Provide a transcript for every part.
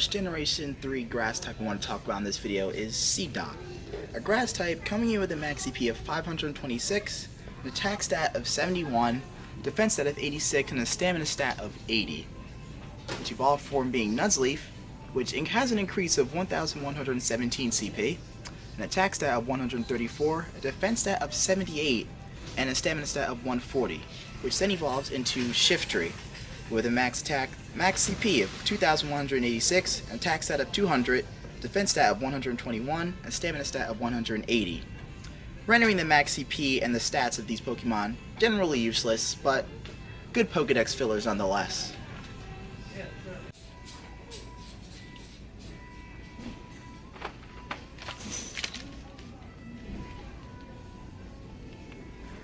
first Generation 3 grass type I want to talk about in this video is Seedot, a grass type coming in with a max CP of 526, an attack stat of 71, defense stat of 86, and a stamina stat of 80. It's evolved from being Nuzleaf, which has an increase of 1117 CP, an attack stat of 134, a defense stat of 78, and a stamina stat of 140, which then evolves into Shiftry, with a max CP of 2186, an attack stat of 200, defense stat of 121, a stamina stat of 180. Rendering the max CP and the stats of these Pokemon generally useless, but good Pokedex fillers nonetheless.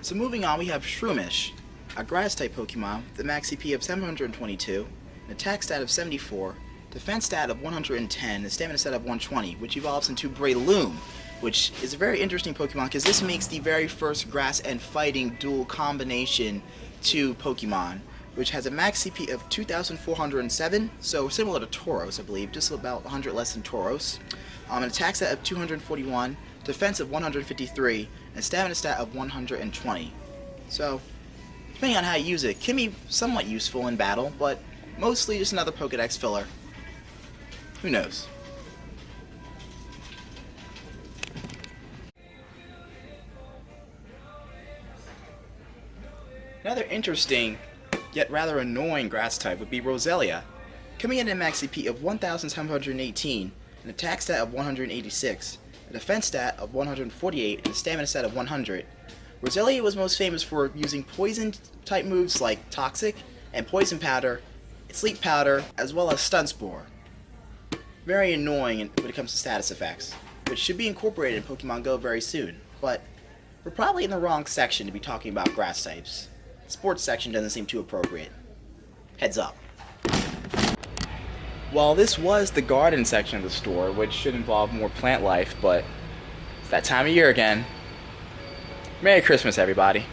So moving on, we have Shroomish, a grass-type Pokemon with a max CP of 722, an attack stat of 74, defense stat of 110, and a stamina stat of 120, which evolves into Breloom, which is a very interesting Pokemon because this makes the very first grass and fighting dual combination to Pokemon, which has a max CP of 2407, so similar to Tauros, I believe, just about 100 less than Tauros, an attack stat of 241, defense of 153, and stamina stat of 120. So, depending on how you use it, can be somewhat useful in battle, but mostly just another Pokedex filler. Who knows? Another interesting, yet rather annoying grass type would be Roselia, coming in at a max CP of 1718, an attack stat of 186, a defense stat of 148, and a stamina stat of 100. Roselia was most famous for using poison-type moves like Toxic and Poison Powder, Sleep Powder, as well as Stun Spore. Very annoying when it comes to status effects, which should be incorporated in Pokemon Go very soon, but we're probably in the wrong section to be talking about grass types. The sports section doesn't seem too appropriate. Heads up. Well, this was the garden section of the store, which should involve more plant life, but it's that time of year again. Merry Christmas, everybody.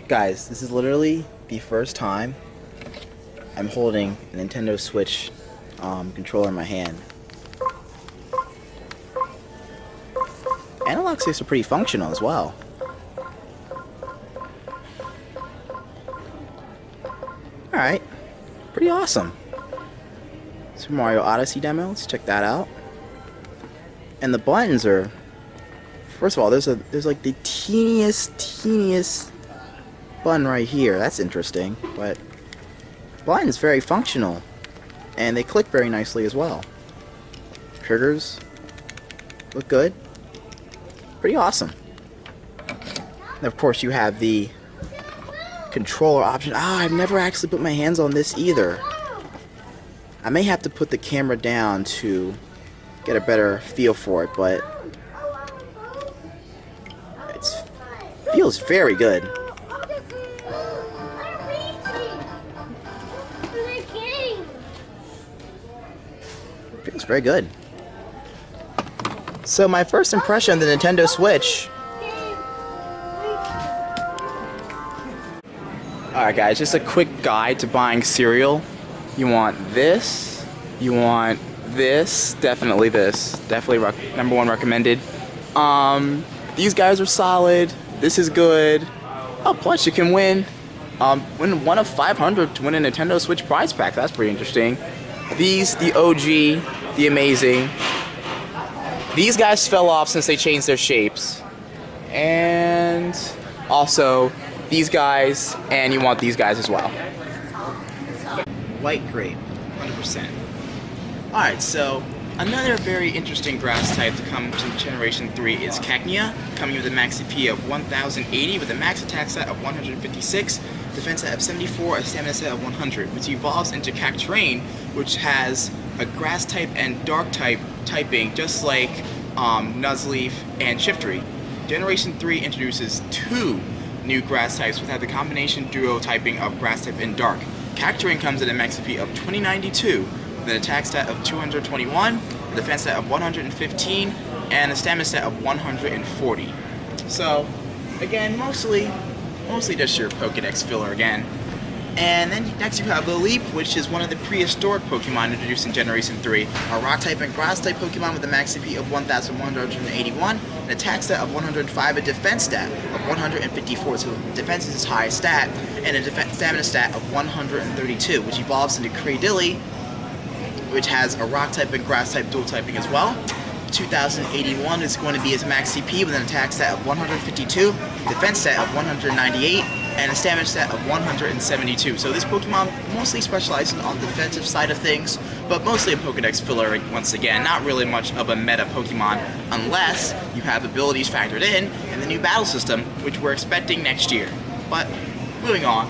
Guys, this is literally the first time I'm holding a Nintendo Switch controller in my hand. Analog sticks are pretty functional as well. Alright, pretty awesome. Super Mario Odyssey demo, let's check that out. And the buttons are, first of all, there's like the teeniest button right here. That's interesting, but the button's very functional, and they click very nicely as well. Triggers look good, pretty awesome. And of course, you have the controller option. I've never actually put my hands on this either. I may have to put the camera down to get a better feel for it, but it feels very good. Feels very good. So my first impression of the Nintendo Switch. Alright guys, just a quick guide to buying cereal. You want this, you want this, definitely this. Definitely #1 recommended. These guys are solid. This is good. Oh, plus you can win one of 500 to win a Nintendo Switch prize pack. That's pretty interesting. These, the OG, the amazing. These guys fell off since they changed their shapes. And also these guys, and you want these guys as well. Light grape, 100%. Alright, so another very interesting grass type to come to Generation 3 is Cacnea, coming with a max CP of 1080 with a max attack stat of 156, defense stat of 74, a stamina stat of 100, which evolves into Cacturane, which has a grass type and dark type typing, just like Nuzleaf and Shiftry. Generation 3 introduces 2 new grass types without the combination duo typing of grass type and dark. Cacturane comes at a max CP of 2092 with an attack stat of 221, a defense stat of 115, and a stamina stat of 140. So, again, mostly just your Pokedex filler again. And then next you have the Leap, which is one of the prehistoric Pokemon introduced in Generation 3. A Rock type and Grass type Pokemon with a max CP of 1,181, an attack stat of 105, a defense stat of 154, so defense is its highest stat, and a stamina stat of 132, which evolves into Cradily, which has a Rock type and Grass type dual typing as well. 2,081 is going to be its max CP with an attack stat of 152, defense stat of 198, and a stamina stat of 172. So this Pokemon mostly specializes on the defensive side of things, but mostly a Pokedex filler once again. Not really much of a meta Pokemon unless you have abilities factored in the new battle system, which we're expecting next year. But moving on,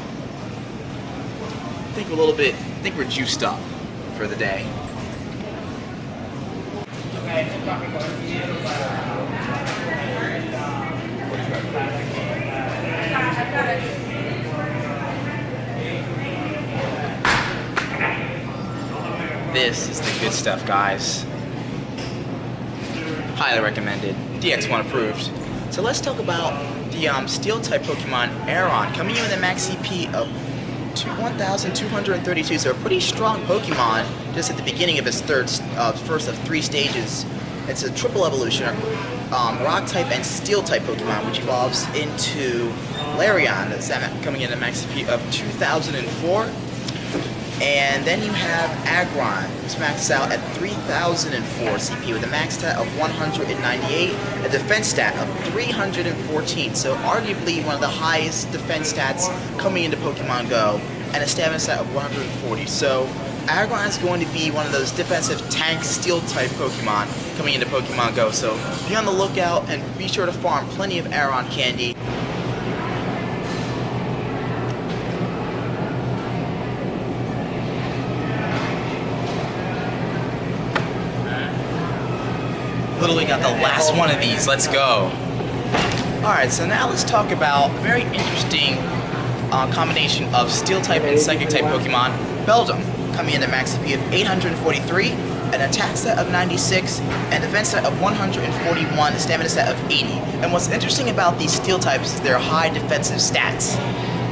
I think we're juiced up for the day. This is the good stuff, guys. Highly recommended. DX1 approved. So let's talk about the Steel-type Pokemon Aron, coming in with a max CP of 1,232. So a pretty strong Pokemon just at the beginning of its first of 3 stages. It's a triple evolution, Rock type and Steel type Pokemon, which evolves into Larion, that's coming in at a max CP of 2,004. And then you have Aggron, which maxes out at 3,004 CP with a max stat of 198, a defense stat of 314, so arguably one of the highest defense stats coming into Pokemon Go, and a stamina stat of 140. So Aggron is going to be one of those defensive tank Steel type Pokemon coming into Pokemon Go, so be on the lookout and be sure to farm plenty of Aron candy. Literally got the last one of these. Let's go. Alright, so now let's talk about a very interesting combination of Steel type and Psychic type Pokemon, Beldum, coming in at max CP of 843, an attack stat of 96, and defense stat of 141, a stamina stat of 80. And what's interesting about these Steel types is their high defensive stats.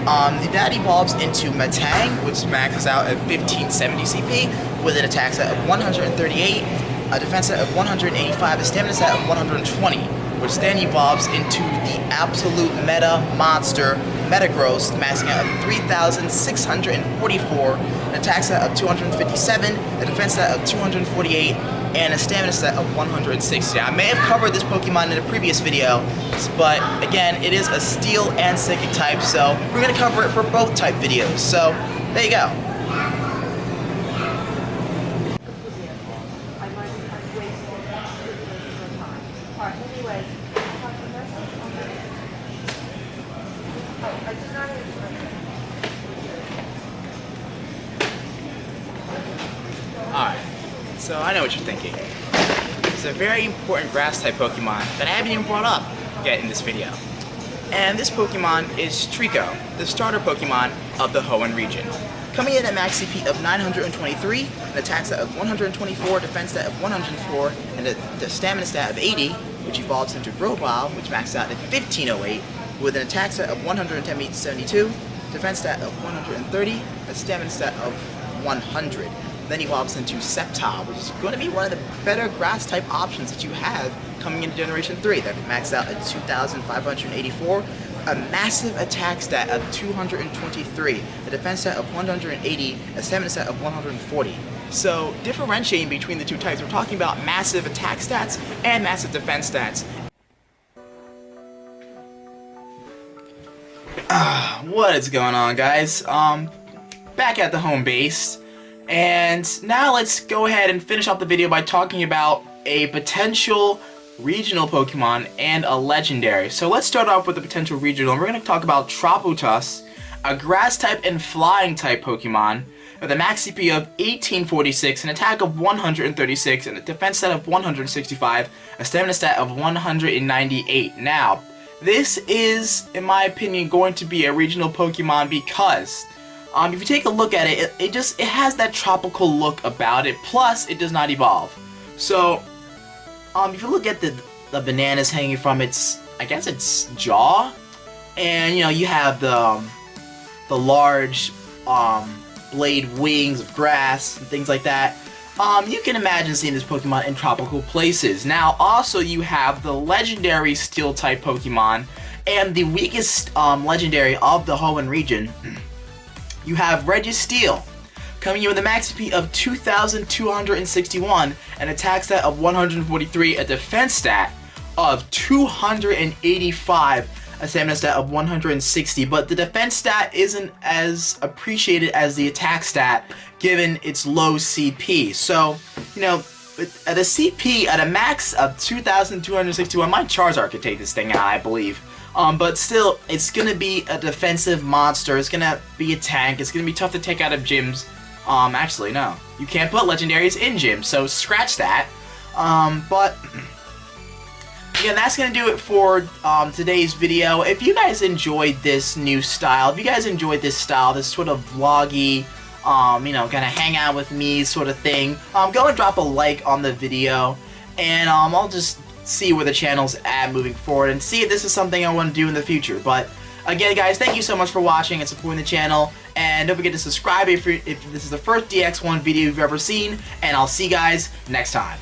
That evolves into Metang, which maxes out at 1570 CP with an attack stat of 138, a defense stat of 185, a stamina stat of 120, which then evolves into the absolute meta monster, Metagross, maxing out at 3,644, an attack stat of 257, a defense stat of 248, and a stamina stat of 160. I may have covered this Pokemon in a previous video, but again, it is a Steel and Psychic type, so we're going to cover it for both type videos. So, there you go. Alright, so I know what you're thinking. It's a very important Grass-type Pokemon that I haven't even brought up yet in this video. And this Pokemon is Trico, the starter Pokemon of the Hoenn region. Coming in at max CP of 923, an attack stat of 124, defense stat of 104, and the stamina stat of 80, which evolves into Grovyle, which maxes out at 1508, with an attack stat of 172, defense stat of 130, a stamina stat of 100. Then evolves into Sceptile, which is going to be one of the better Grass-type options that you have coming into Generation 3. That maxes out at 2,584, a massive attack stat of 223, a defense stat of 180, a stamina stat of 140. So, differentiating between the two types, we're talking about massive attack stats and massive defense stats. What is going on, guys? Back at the home base. And now let's go ahead and finish off the video by talking about a potential regional Pokemon and a legendary. So let's start off with the potential regional. We're going to talk about Tropius, a Grass type and Flying type Pokemon with a max CP of 1846, an attack of 136, and a defense stat of 165, a stamina stat of 198. Now, this is, in my opinion, going to be a regional Pokemon because if you take a look at it, it has that tropical look about it, plus it does not evolve. So, if you look at the bananas hanging from its, I guess its jaw, and you know, you have the large blade wings of grass and things like that. You can imagine seeing this Pokemon in tropical places. Now, also you have the legendary Steel-type Pokemon, and the weakest legendary of the Hoenn region. You have Registeel, coming in with a max CP of 2,261, an attack stat of 143, a defense stat of 285, a stamina stat of 160, but the defense stat isn't as appreciated as the attack stat given its low CP. So, you know, at a max of 2,261, my Charizard could take this thing out, I believe. But still, it's gonna be a defensive monster, it's gonna be a tank, it's gonna be tough to take out of gyms. Actually, no. You can't put legendaries in gyms, so scratch that. But again, that's going to do it for today's video. If you guys enjoyed this new style, if you guys enjoyed this style, this sort of vloggy, you know, kind of hang out with me sort of thing, go and drop a like on the video, and I'll just see where the channel's at moving forward and see if this is something I want to do in the future. But again, guys, thank you so much for watching and supporting the channel, and don't forget to subscribe if this is the first DX1 video you've ever seen, and I'll see you guys next time.